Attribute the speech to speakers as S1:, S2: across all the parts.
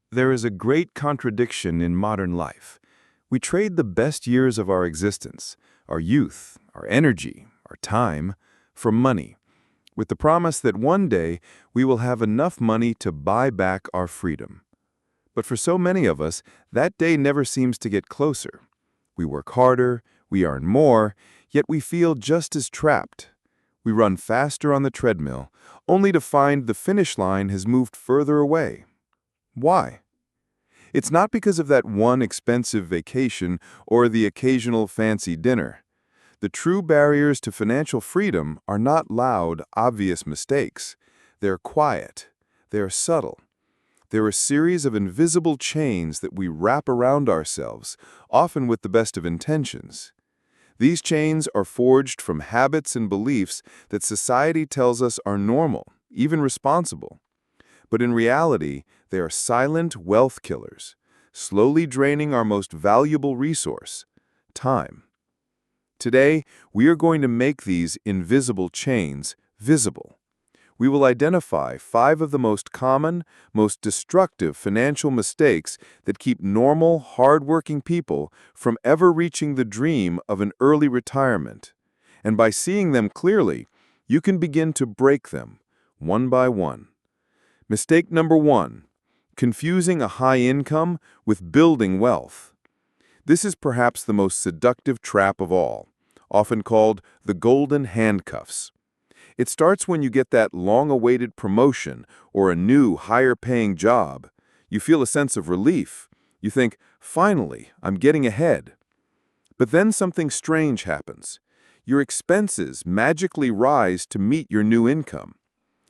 S1: There is a great contradiction in modern life. We trade the best years of our existence, our youth, our energy, our time, for money, with the promise that one day we will have enough money to buy back our freedom. But for so many of us, that day never seems to get closer. We work harder, we earn more, yet we feel just as trapped. We run faster on the treadmill, only to find the finish line has moved further away. Why? It's not because of that one expensive vacation or the occasional fancy dinner. The true barriers to financial freedom are not loud, obvious mistakes. They're quiet. They're subtle. They're a series of invisible chains that we wrap around ourselves, often with the best of intentions. These chains are forged from habits and beliefs that society tells us are normal, even responsible. But in reality, they are silent wealth killers, slowly draining our most valuable resource, time. Today, we are going to make these invisible chains visible. We will identify 5 of the most common, most destructive financial mistakes that keep normal, hardworking people from ever reaching the dream of an early retirement. And by seeing them clearly, you can begin to break them, one by one. Mistake number 1, confusing a high income with building wealth. This is perhaps the most seductive trap of all, often called the golden handcuffs. It starts when you get that long-awaited promotion or a new, higher-paying job. You feel a sense of relief. You think, finally, I'm getting ahead. But then something strange happens. Your expenses magically rise to meet your new income.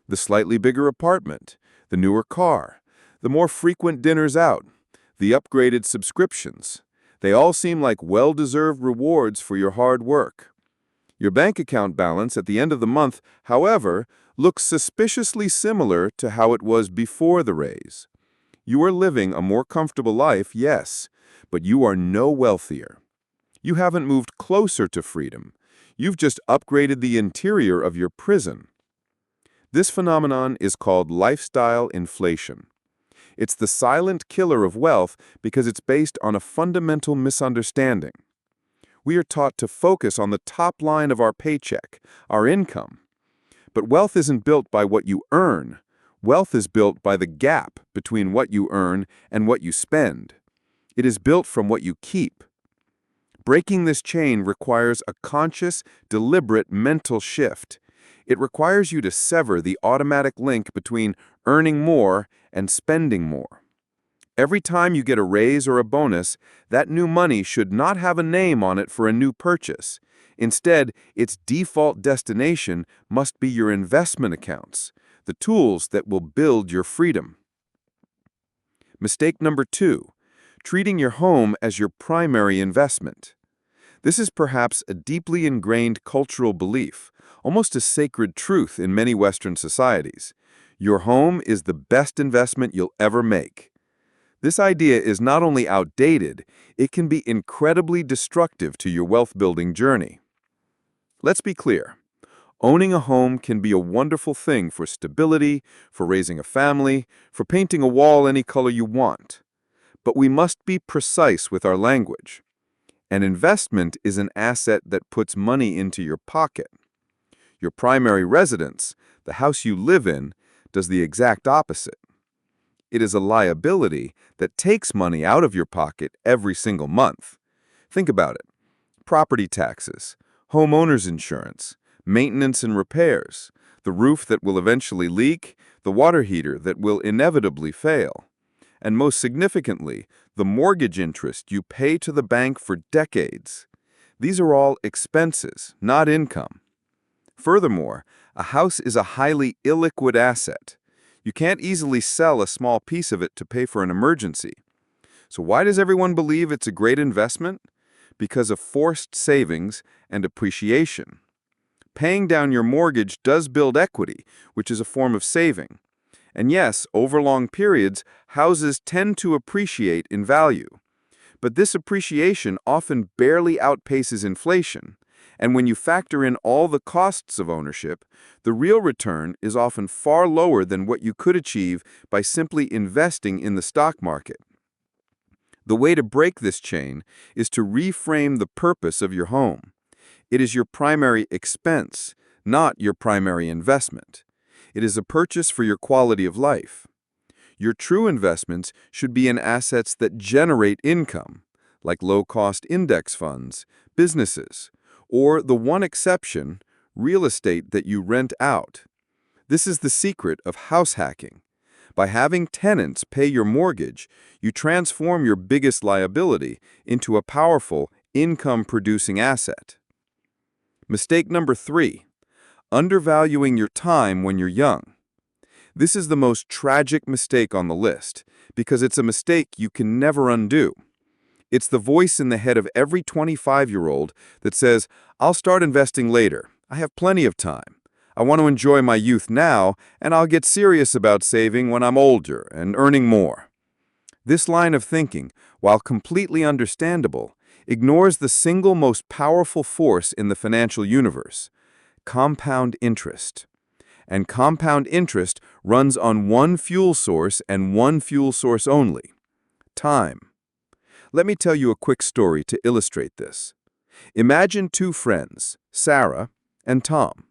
S1: The slightly bigger apartment, the newer car, the more frequent dinners out, the upgraded subscriptions. They all seem like well-deserved rewards for your hard work. Your bank account balance at the end of the month, however, looks suspiciously similar to how it was before the raise. You are living a more comfortable life, yes, but you are no wealthier. You haven't moved closer to freedom. You've just upgraded the interior of your prison. This phenomenon is called lifestyle inflation. It's the silent killer of wealth because it's based on a fundamental misunderstanding. We are taught to focus on the top line of our paycheck, our income. But wealth isn't built by what you earn. Wealth is built by the gap between what you earn and what you spend. It is built from what you keep. Breaking this chain requires a conscious, deliberate mental shift. It requires you to sever the automatic link between earning more and spending more. Every time you get a raise or a bonus, that new money should not have a name on it for a new purchase. Instead, its default destination must be your investment accounts, the tools that will build your freedom. Mistake number 2, treating your home as your primary investment. This is perhaps a deeply ingrained cultural belief, almost a sacred truth in many Western societies. Your home is the best investment you'll ever make. This idea is not only outdated, it can be incredibly destructive to your wealth-building journey. Let's be clear. Owning a home can be a wonderful thing for stability, for raising a family, for painting a wall any color you want. But we must be precise with our language. An investment is an asset that puts money into your pocket. Your primary residence, the house you live in, does the exact opposite. It is a liability that takes money out of your pocket every single month. Think about it. Property taxes, homeowner's insurance, maintenance and repairs, the roof that will eventually leak, the water heater that will inevitably fail. And most significantly, the mortgage interest you pay to the bank for decades. These are all expenses, not income. Furthermore, a house is a highly illiquid asset. You can't easily sell a small piece of it to pay for an emergency. So why does everyone believe it's a great investment? Because of forced savings and appreciation. Paying down your mortgage does build equity, which is a form of saving. And yes, over long periods, houses tend to appreciate in value. But this appreciation often barely outpaces inflation. And when you factor in all the costs of ownership, the real return is often far lower than what you could achieve by simply investing in the stock market. The way to break this chain is to reframe the purpose of your home. It is your primary expense, not your primary investment. It is a purchase for your quality of life. Your true investments should be in assets that generate income, like low-cost index funds, businesses, or the one exception, real estate that you rent out. This is the secret of house hacking. By having tenants pay your mortgage, you transform your biggest liability into a powerful, income-producing asset. Mistake number 3, undervaluing your time when you're young. This is the most tragic mistake on the list, because it's a mistake you can never undo. It's the voice in the head of every 25-year-old that says, "I'll start investing later. I have plenty of time. I want to enjoy my youth now, and I'll get serious about saving when I'm older and earning more." This line of thinking, while completely understandable, ignores the single most powerful force in the financial universe: compound interest. And compound interest runs on one fuel source and one fuel source only: time. Let me tell you a quick story to illustrate this. Imagine two friends, Sarah and Tom.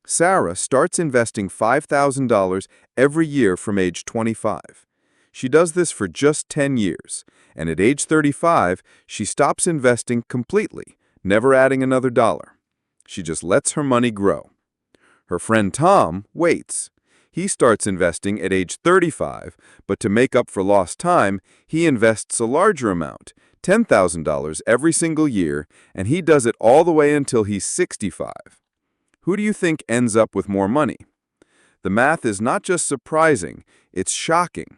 S1: Sarah starts investing $5,000 every year from age 25. She does this for just 10 years, and at age 35, she stops investing completely, never adding another dollar. She just lets her money grow. Her friend Tom waits. He starts investing at age 35, but to make up for lost time, he invests a larger amount, $10,000 every single year, and he does it all the way until he's 65. Who do you think ends up with more money? The math is not just surprising, it's shocking.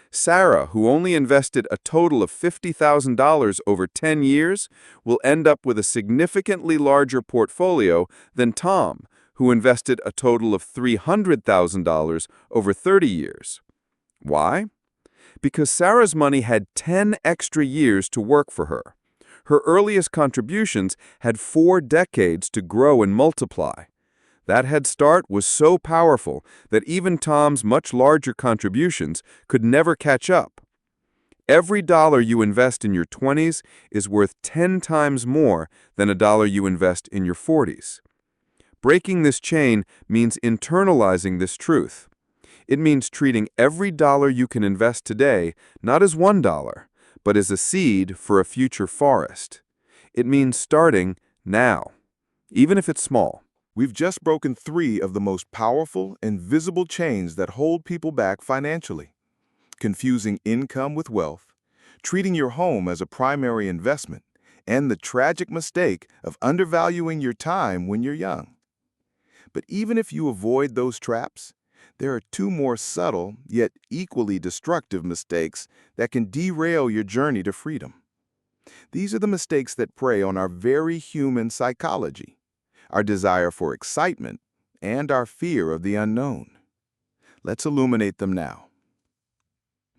S1: Sarah, who only invested a total of $50,000 over 10 years, will end up with a significantly larger portfolio than Tom, who invested a total of $300,000 over 30 years. Why? Because Sarah's money had 10 extra years to work for her. Her earliest contributions had 4 decades to grow and multiply. That head start was so powerful that even Tom's much larger contributions could never catch up. Every dollar you invest in your 20s is worth 10 times more than a dollar you invest in your 40s. Breaking this chain means internalizing this truth. It means treating every dollar you can invest today not as $1, but as a seed for a future forest. It means starting now, even if it's small.
S2: We've just broken 3 of the most powerful, invisible chains that hold people back financially: confusing income with wealth, treating your home as a primary investment, and the tragic mistake of undervaluing your time when you're young. But even if you avoid those traps, there are 2 more subtle, yet equally destructive mistakes that can derail your journey to freedom. These are the mistakes that prey on our very human psychology, our desire for excitement, and our fear of the unknown. Let's illuminate them now.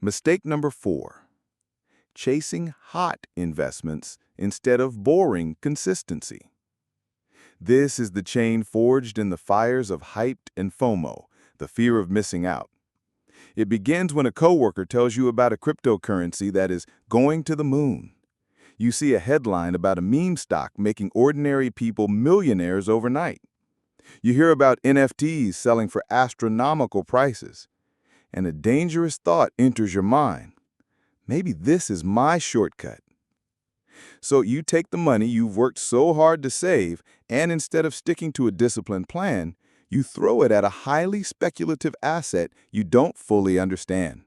S2: Mistake number 4: chasing hot investments instead of boring consistency. This is the chain forged in the fires of hyped and FOMO, the fear of missing out. It begins when a coworker tells you about a cryptocurrency that is going to the moon. You see a headline about a meme stock making ordinary people millionaires overnight. You hear about NFTs selling for astronomical prices, and a dangerous thought enters your mind: maybe this is my shortcut. So you take the money you've worked so hard to save, and instead of sticking to a disciplined plan, you throw it at a highly speculative asset you don't fully understand.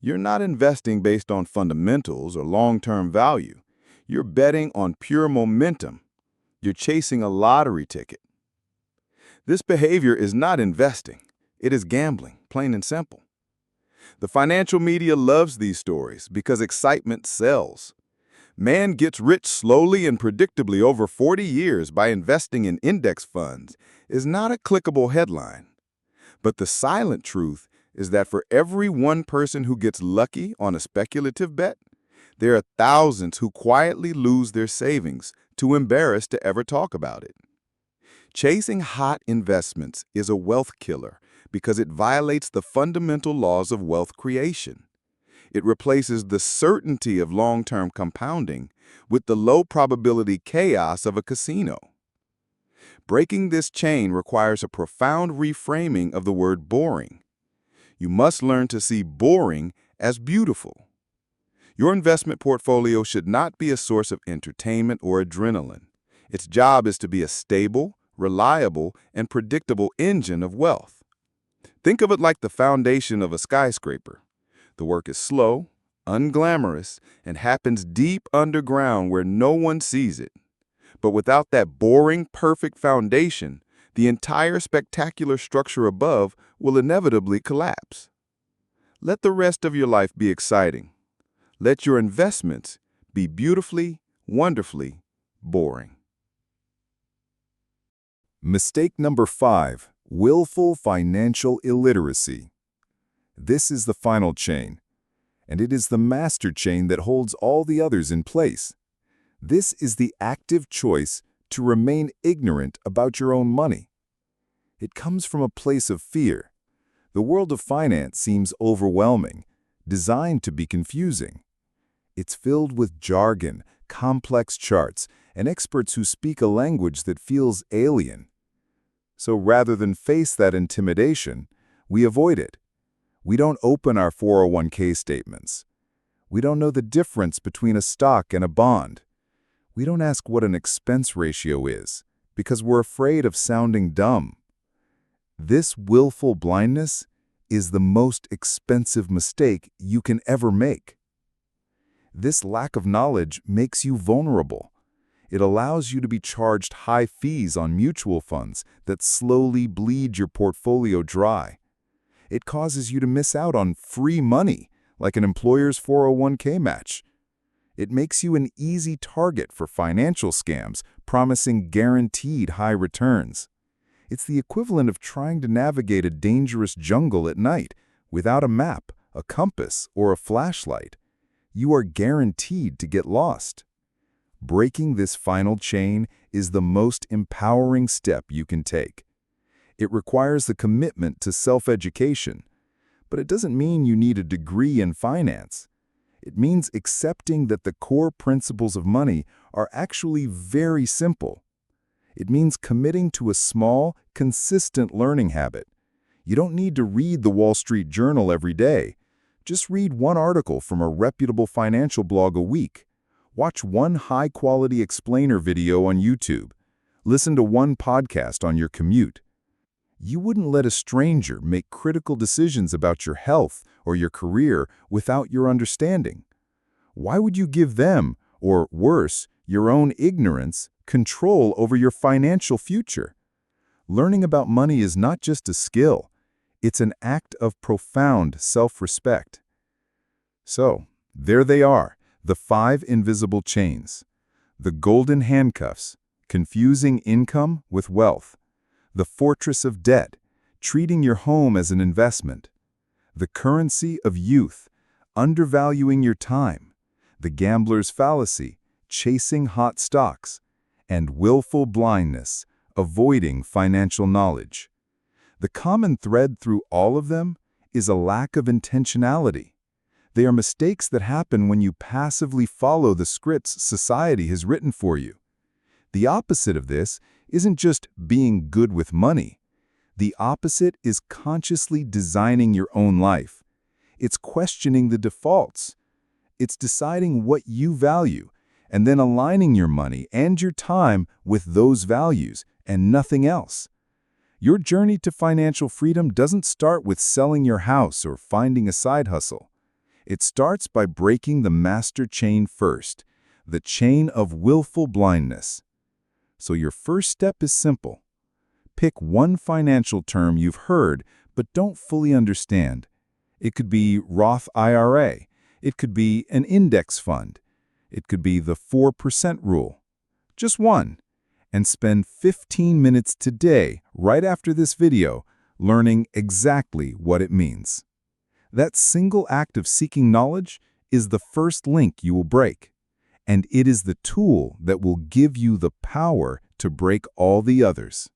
S2: You're not investing based on fundamentals or long-term value. You're betting on pure momentum. You're chasing a lottery ticket. This behavior is not investing. It is gambling, plain and simple. The financial media loves these stories because excitement sells. Man gets rich slowly and predictably over 40 years by investing in index funds is not a clickable headline. But the silent truth is that for every one person who gets lucky on a speculative bet, there are thousands who quietly lose their savings, too embarrassed to ever talk about it. Chasing hot investments is a wealth killer because it violates the fundamental laws of wealth creation. It replaces the certainty of long-term compounding with the low-probability chaos of a casino. Breaking this chain requires a profound reframing of the word boring. You must learn to see boring as beautiful. Your investment portfolio should not be a source of entertainment or adrenaline. Its job is to be a stable, reliable, and predictable engine of wealth. Think of it like the foundation of a skyscraper. The work is slow, unglamorous, and happens deep underground where no one sees it. But without that boring, perfect foundation, the entire spectacular structure above will inevitably collapse. Let the rest of your life be exciting. Let your investments be beautifully, wonderfully boring.
S1: Mistake number 5, willful financial illiteracy. This is the final chain, and it is the master chain that holds all the others in place. This is the active choice to remain ignorant about your own money. It comes from a place of fear. The world of finance seems overwhelming, designed to be confusing. It's filled with jargon, complex charts, and experts who speak a language that feels alien. So rather than face that intimidation, we avoid it. We don't open our 401k statements. We don't know the difference between a stock and a bond. We don't ask what an expense ratio is, because we're afraid of sounding dumb. This willful blindness is the most expensive mistake you can ever make. This lack of knowledge makes you vulnerable. It allows you to be charged high fees on mutual funds that slowly bleed your portfolio dry. It causes you to miss out on free money, like an employer's 401k match. It makes you an easy target for financial scams promising guaranteed high returns. It's the equivalent of trying to navigate a dangerous jungle at night without a map, a compass, or a flashlight. You are guaranteed to get lost. Breaking this final chain is the most empowering step you can take. It requires the commitment to self-education, but it doesn't mean you need a degree in finance. It means accepting that the core principles of money are actually very simple. It means committing to a small, consistent learning habit. You don't need to read the Wall Street Journal every day. Just read one article from a reputable financial blog a week. Watch one high-quality explainer video on YouTube. Listen to one podcast on your commute. You wouldn't let a stranger make critical decisions about your health or your career without your understanding. Why would you give them, or worse, your own ignorance, control over your financial future? Learning about money is not just a skill. It's an act of profound self-respect. So, there they are, the 5 invisible chains. The golden handcuffs, confusing income with wealth. The fortress of debt, treating your home as an investment. The currency of youth, undervaluing your time. The gambler's fallacy, chasing hot stocks. And willful blindness, avoiding financial knowledge. The common thread through all of them is a lack of intentionality. They are mistakes that happen when you passively follow the scripts society has written for you. The opposite of this isn't just being good with money. The opposite is consciously designing your own life. It's questioning the defaults. It's deciding what you value, and then aligning your money and your time with those values and nothing else. Your journey to financial freedom doesn't start with selling your house or finding a side hustle. It starts by breaking the master chain first, the chain of willful blindness. So your first step is simple. Pick one financial term you've heard but don't fully understand. It could be Roth IRA. It could be an index fund. It could be the 4% rule. Just one. And spend 15 minutes today, right after this video, learning exactly what it means. That single act of seeking knowledge is the first link you will break. and it is the tool that will give you the power to break all the others.